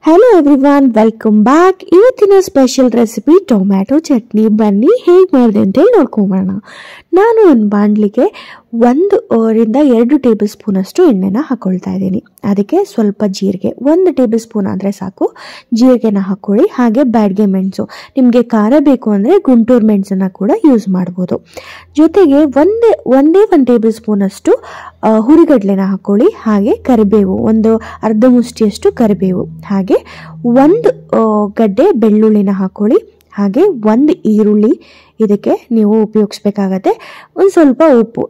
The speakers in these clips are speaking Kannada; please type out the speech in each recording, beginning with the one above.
Hello everyone, welcome back. ಇವತ್ತಿನ ಸ್ಪೆಷಲ್ ರೆಸಿಪಿ ಟೊಮ್ಯಾಟೊ ಚಟ್ನಿ. ಬನ್ನಿ ಹೇಗೆ ಮಾಡಿದೆ ಅಂತೇಳಿ ನೋಡ್ಕೊಂಬರೋಣ. ನಾನು ಒಂದು ಬಾಣಲಿಗೆ 1 ಟೇಬಲ್ ಸ್ಪೂನ್ ಅಷ್ಟು ಎಣ್ಣೆನ ಹಾಕೊಳ್ತಾ ಇದ್ದೀನಿ. ಅದಕ್ಕೆ ಸ್ವಲ್ಪ ಜೀರಿಗೆ, 1 ಟೇಬಲ್ ಸ್ಪೂನ್ ಆದರೆ ಸಾಕು. ಜೀರಿಗೆನ ಹಾಕೊಳ್ಳಿ. ಹಾಗೆ ಬ್ಯಾಡಗೆ ಮೆಣಸು, ನಿಮಗೆ ಖಾರ ಬೇಕು ಅಂದರೆ ಗುಂಟೂರು ಮೆಣಸನ್ನು ಕೂಡ ಯೂಸ್ ಮಾಡ್ಬೋದು. ಜೊತೆಗೆ ಒಂದೇ 1 ಟೇಬಲ್ ಸ್ಪೂನ್ ಅಷ್ಟು ಹುರಿಗಡಲೆನ ಹಾಕೊಳ್ಳಿ. ಹಾಗೆ ಕರಿಬೇವು, ಒಂದು ಅರ್ಧ ಮುಷ್ಟಿಯಷ್ಟು ಕರಿಬೇವು, ಹಾಗೆ 1 ಗಡ್ಡೆ ಬೆಳ್ಳುಳ್ಳಿನ ಹಾಕೊಳ್ಳಿ. ಹಾಗೆ 1 ಈರುಳ್ಳಿ ಇದಕ್ಕೆ ನೀವು ಉಪಯೋಗಿಸ್ಬೇಕಾಗತ್ತೆ. ಒಂದು ಸ್ವಲ್ಪ ಉಪ್ಪು,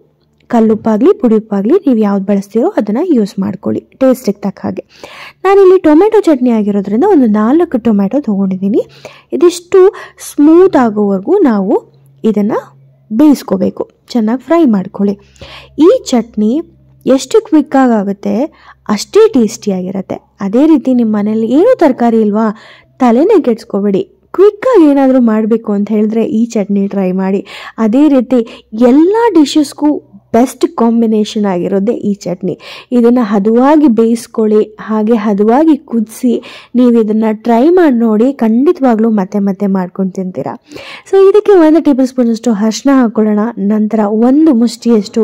ಕಲ್ಲುಪ್ಪಾಗಲಿ ಪುಡಿ ಉಪ್ಪಾಗಲಿ ನೀವು ಯಾವ್ದು ಬಳಸ್ತೀರೋ ಅದನ್ನು ಯೂಸ್ ಮಾಡ್ಕೊಳ್ಳಿ ಟೇಸ್ಟಿಗೆ ತಕ್ಕ ಹಾಗೆ. ನಾನಿಲ್ಲಿ ಟೊಮೆಟೊ ಚಟ್ನಿ ಆಗಿರೋದ್ರಿಂದ ಒಂದು 4 ಟೊಮೆಟೊ ತೊಗೊಂಡಿದ್ದೀನಿ. ಇದಿಷ್ಟು ಸ್ಮೂತ್ ಆಗೋವರೆಗೂ ನಾವು ಇದನ್ನು ಬೇಯಿಸ್ಕೋಬೇಕು, ಚೆನ್ನಾಗಿ ಫ್ರೈ ಮಾಡ್ಕೊಳ್ಳಿ. ಈ ಚಟ್ನಿ ಎಷ್ಟು ಕ್ವಿಕ್ಕಾಗಿ ಆಗುತ್ತೆ ಅಷ್ಟೇ ಟೇಸ್ಟಿಯಾಗಿರುತ್ತೆ. ಅದೇ ರೀತಿ ನಿಮ್ಮ ಮನೇಲಿ ಏನೂ ತರಕಾರಿ ಇಲ್ವಾ, ತಲೆನೇ ಕೆಡ್ಸ್ಕೋಬೇಡಿ, ಕ್ವಿಕ್ಕಾಗಿ ಏನಾದರೂ ಮಾಡಬೇಕು ಅಂತ ಹೇಳಿದ್ರೆ ಈ ಚಟ್ನಿ ಟ್ರೈ ಮಾಡಿ. ಅದೇ ರೀತಿ ಎಲ್ಲ ಡಿಶಸ್ಗೂ ಬೆಸ್ಟ್ ಕಾಂಬಿನೇಷನ್ ಆಗಿರೋದೇ ಈ ಚಟ್ನಿ. ಇದನ್ನು ಹದವಾಗಿ ಬೇಯಿಸ್ಕೊಳ್ಳಿ, ಹಾಗೆ ಹದವಾಗಿ ಕುದಿಸಿ ನೀವು ಇದನ್ನು ಟ್ರೈ ಮಾಡಿ ನೋಡಿ, ಖಂಡಿತವಾಗ್ಲೂ ಮತ್ತೆ ಮಾಡ್ಕೊಂಡು ತಿಂತೀರಾ. ಸೊ ಇದಕ್ಕೆ 1 ಟೇಬಲ್ ಸ್ಪೂನ್ ಅಷ್ಟು ಅರಿಶಿನ ಹಾಕೊಳ್ಳೋಣ. ನಂತರ 1 ಮುಷ್ಟಿಯಷ್ಟು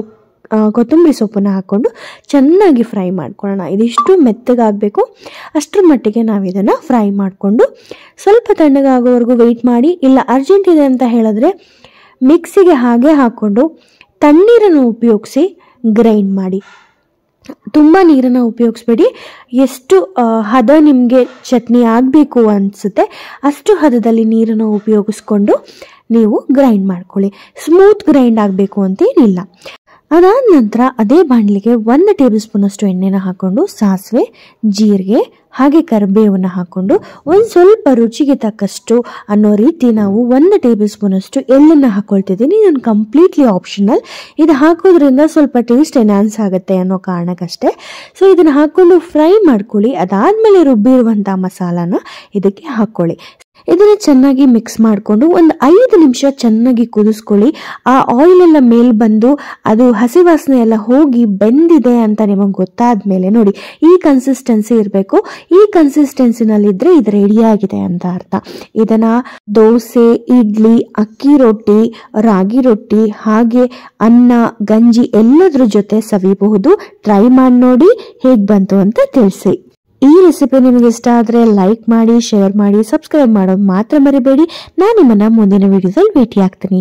ಕೊತ್ತಂಬರಿ ಸೊಪ್ಪನ್ನು ಹಾಕ್ಕೊಂಡು ಚೆನ್ನಾಗಿ ಫ್ರೈ ಮಾಡ್ಕೊಳ್ಳೋಣ. ಇದಿಷ್ಟು ಮೆತ್ತಗಾಗಬೇಕು, ಅಷ್ಟರ ಮಟ್ಟಿಗೆ ನಾವು ಇದನ್ನು ಫ್ರೈ ಮಾಡಿಕೊಂಡು ಸ್ವಲ್ಪ ತಣ್ಣಗಾಗೋವರೆಗೂ ವೆಯ್ಟ್ ಮಾಡಿ. ಇಲ್ಲ ಅರ್ಜೆಂಟ್ ಇದೆ ಅಂತ ಹೇಳಿದ್ರೆ ಮಿಕ್ಸಿಗೆ ಹಾಗೆ ಹಾಕ್ಕೊಂಡು ತಣ್ಣೀರನ್ನು ಉಪಯೋಗಿಸಿ ಗ್ರೈಂಡ್ ಮಾಡಿ. ತುಂಬ ನೀರನ್ನು ಉಪಯೋಗಿಸ್ಬೇಡಿ. ಎಷ್ಟು ಹದ ನಿಮಗೆ ಚಟ್ನಿ ಆಗಬೇಕು ಅನಿಸುತ್ತೆ ಅಷ್ಟು ಹದದಲ್ಲಿ ನೀರನ್ನು ಉಪಯೋಗಿಸ್ಕೊಂಡು ನೀವು ಗ್ರೈಂಡ್ ಮಾಡ್ಕೊಳ್ಳಿ. ಸ್ಮೂತ್ ಗ್ರೈಂಡ್ ಆಗಬೇಕು ಅಂತೇನಿಲ್ಲ. ಅದಾದ ನಂತರ ಅದೇ ಬಾಣಲಿಗೆ 1 ಟೇಬಲ್ ಸ್ಪೂನ್ ಅಷ್ಟು ಎಣ್ಣೆನ ಹಾಕ್ಕೊಂಡು ಸಾಸಿವೆ, ಜೀರಿಗೆ ಹಾಗೆ ಕರಿಬೇವನ್ನು ಹಾಕ್ಕೊಂಡು ಒಂದು ಸ್ವಲ್ಪ ರುಚಿಗೆ ತಕ್ಕಷ್ಟು ಅನ್ನೋ ರೀತಿ ನಾವು 1 ಟೇಬಲ್ ಸ್ಪೂನ್ ಅಷ್ಟು ಎಳ್ಳನ್ನು ಹಾಕ್ಕೊಳ್ತಿದ್ದೀನಿ. ಇದನ್ನು ಕಂಪ್ಲೀಟ್ಲಿ ಆಪ್ಷನಲ್. ಇದು ಹಾಕೋದ್ರಿಂದ ಸ್ವಲ್ಪ ಟೇಸ್ಟ್ ಎನ್ಹಾನ್ಸ್ ಆಗುತ್ತೆ ಅನ್ನೋ ಕಾರಣಕ್ಕಷ್ಟೇ. ಸೊ ಇದನ್ನು ಹಾಕ್ಕೊಂಡು ಫ್ರೈ ಮಾಡ್ಕೊಳ್ಳಿ. ಅದಾದಮೇಲೆ ರುಬ್ಬಿರುವಂಥ ಮಸಾಲಾನ ಇದಕ್ಕೆ ಹಾಕ್ಕೊಳ್ಳಿ. ಇದನ್ನು ಚೆನ್ನಾಗಿ ಮಿಕ್ಸ್ ಮಾಡಿಕೊಂಡು ಒಂದು 5 ನಿಮಿಷ ಚೆನ್ನಾಗಿ ಕುದಿಸ್ಕೊಳ್ಳಿ. ಆ ಆಯಿಲ್ ಎಲ್ಲ ಮೇಲೆ ಬಂದು ಅದು ಹಸಿ ವಾಸನೆ ಎಲ್ಲ ಹೋಗಿ ಬೆಂದಿದೆ ಅಂತ ನಿಮಗೆ ಗೊತ್ತಾದ ಮೇಲೆ ನೋಡಿ, ಈ ಕನ್ಸಿಸ್ಟೆನ್ಸಿ ಇರಬೇಕು. ಈ ಕನ್ಸಿಸ್ಟೆನ್ಸಿನಲ್ಲಿದ್ದರೆ ಇದು ರೆಡಿಯಾಗಿದೆ ಅಂತ ಅರ್ಥ. ಇದನ್ನು ದೋಸೆ, ಇಡ್ಲಿ, ಅಕ್ಕಿ ರೊಟ್ಟಿ, ರಾಗಿ ರೊಟ್ಟಿ, ಹಾಗೆ ಅನ್ನ, ಗಂಜಿ ಎಲ್ಲದ್ರ ಜೊತೆ ಸವಿಬಹುದು. ಟ್ರೈ ಮಾಡಿ ನೋಡಿ, ಹೇಗೆ ಬಂತು ಅಂತ ತಿಳಿಸಿ. ಈ ರೆಸಿಪಿ ನಿಮಗೆ ಇಷ್ಟ ಆದರೆ ಲೈಕ್ ಮಾಡಿ, ಶೇರ್ ಮಾಡಿ, ಸಬ್ಸ್ಕ್ರೈಬ್ ಮಾಡೋದು ಮಾತ್ರ ಮರಿಬೇಡಿ. ನಾನು ನಿಮ್ಮನ್ನ ಮುಂದಿನ ವಿಡಿಯೋದಲ್ಲಿ ಭೇಟಿ ಆಗ್ತೀನಿ.